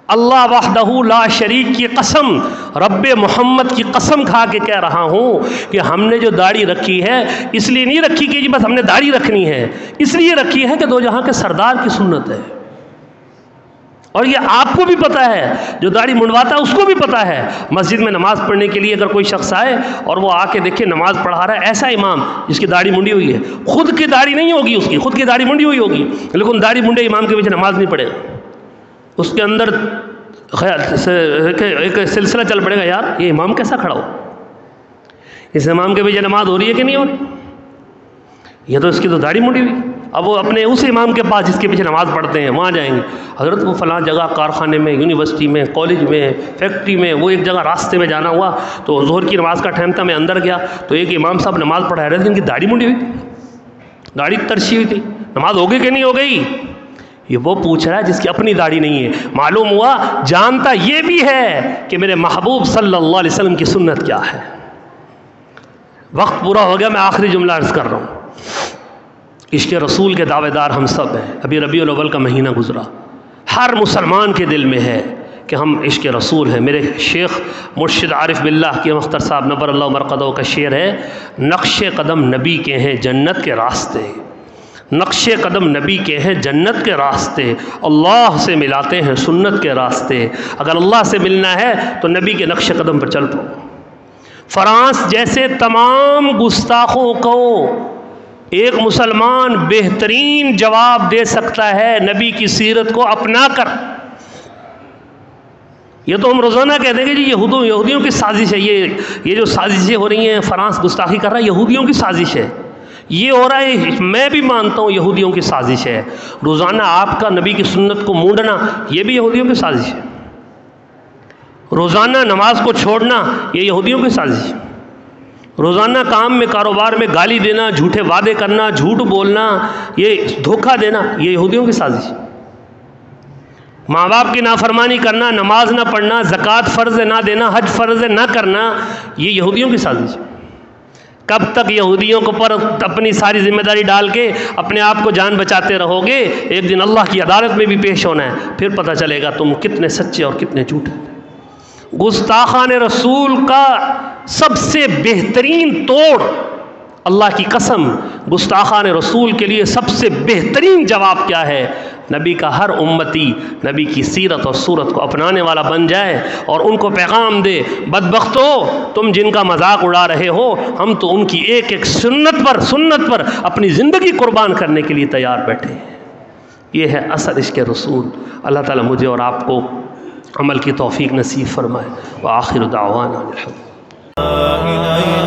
اللہ وحدہ لا شریک کی قسم، رب محمد کی قسم کھا کے کہہ رہا ہوں کہ ہم نے جو داڑھی رکھی ہے اس لیے نہیں رکھی کہ جی بس ہم نے داڑھی رکھنی ہے، اس لیے رکھی ہے کہ دو جہاں کے سردار کی سنت ہے۔ اور یہ آپ کو بھی پتہ ہے، جو داڑھی منڈواتا ہے اس کو بھی پتہ ہے۔ مسجد میں نماز پڑھنے کے لیے اگر کوئی شخص آئے اور وہ آ کے دیکھے نماز پڑھا رہا ہے ایسا امام جس کی داڑھی منڈی ہوئی ہے، خود کی داڑھی نہیں ہوگی، اس کی خود کی داڑھی منڈی ہوئی ہوگی، لیکن داڑھی منڈے امام کے پیچھے نماز نہیں پڑھے گا، اس کے اندر ایک سلسلہ چل پڑے گا، یار یہ امام کیسا کھڑا ہو، اس امام کے پیچھے نماز ہو رہی ہے کہ نہیں ہو رہی؟ یہ تو اس کی تو داڑھی منڈی ہوئی۔ اب وہ اپنے اس امام کے پاس جس کے پیچھے نماز پڑھتے ہیں وہاں جائیں گے، حضرت وہ فلاں جگہ کارخانے میں، یونیورسٹی میں، کالج میں، فیکٹری میں، وہ ایک جگہ راستے میں جانا ہوا تو ظہر کی نماز کا ٹائم تھا، میں اندر گیا تو ایک امام صاحب نماز پڑھا رہے تھے، ان کی داڑھی منڈی ہوئی، داڑھی ترچھی ہوئی تھی، نماز ہو گئی کہ نہیں ہو گئی؟ یہ وہ پوچھ رہا ہے جس کی اپنی داڑھی نہیں ہے، معلوم ہوا جانتا یہ بھی ہے کہ میرے محبوب صلی اللہ علیہ وسلم کی سنت کیا ہے۔ وقت پورا ہو گیا، میں آخری جملہ عرض کر رہا ہوں۔ عشق رسول کے دعوے دار ہم سب ہیں، ابھی ربیع الاول کا مہینہ گزرا، ہر مسلمان کے دل میں ہے کہ ہم عشق رسول ہیں۔ میرے شیخ مرشد عارف باللہ کی مختار صاحب نبر اللہ مرقدہ کا شعر ہے، نقش قدم نبی کے ہیں جنت کے راستے، نقش قدم نبی کے ہیں جنت کے راستے، اللہ سے ملاتے ہیں سنت کے راستے، اگر اللہ سے ملنا ہے تو نبی کے نقش قدم پر چل پڑو۔ فرانس جیسے تمام گستاخوں کو ایک مسلمان بہترین جواب دے سکتا ہے نبی کی سیرت کو اپنا کر۔ یہ تو ہم روزانہ کہتے ہیں کہ جی یہودیوں کی سازش ہے، یہ جو سازشیں ہو رہی ہیں، فرانس گستاخی کر رہا ہے، یہودیوں کی سازش ہے، یہ ہو رہا ہے، میں بھی مانتا ہوں یہودیوں کی سازش ہے۔ روزانہ آپ کا نبی کی سنت کو مونڈنا یہ بھی یہودیوں کی سازش ہے، روزانہ نماز کو چھوڑنا یہ یہودیوں کی سازش ہے، روزانہ کام میں کاروبار میں گالی دینا، جھوٹے وعدے کرنا، جھوٹ بولنا، یہ دھوکہ دینا یہ یہودیوں کی سازش ہے، ماں باپ کی نافرمانی کرنا، نماز نہ پڑھنا، زکوٰۃ فرض نہ دینا، حج فرض نہ کرنا یہ یہودیوں کی سازش ہے۔ کب تک یہودیوں کے اوپر اپنی ساری ذمہ داری ڈال کے اپنے آپ کو جان بچاتے رہو گے؟ ایک دن اللہ کی عدالت میں بھی پیش ہونا ہے، پھر پتہ چلے گا تم کتنے سچے اور کتنے جھوٹے۔ گستاخان رسول کا سب سے بہترین توڑ، اللہ کی قسم، گستاخان رسول کے لیے سب سے بہترین جواب کیا ہے؟ نبی کا ہر امتی نبی کی سیرت اور صورت کو اپنانے والا بن جائے اور ان کو پیغام دے، بدبختو تم جن کا مذاق اڑا رہے ہو، ہم تو ان کی ایک ایک سنت پر اپنی زندگی قربان کرنے کے لیے تیار بیٹھے ہیں۔ یہ ہے اصل عشق رسول۔ اللہ تعالیٰ مجھے اور آپ کو عمل کی توفیق نصیب فرمائے۔ وآخر دعوانا الحمد للہ۔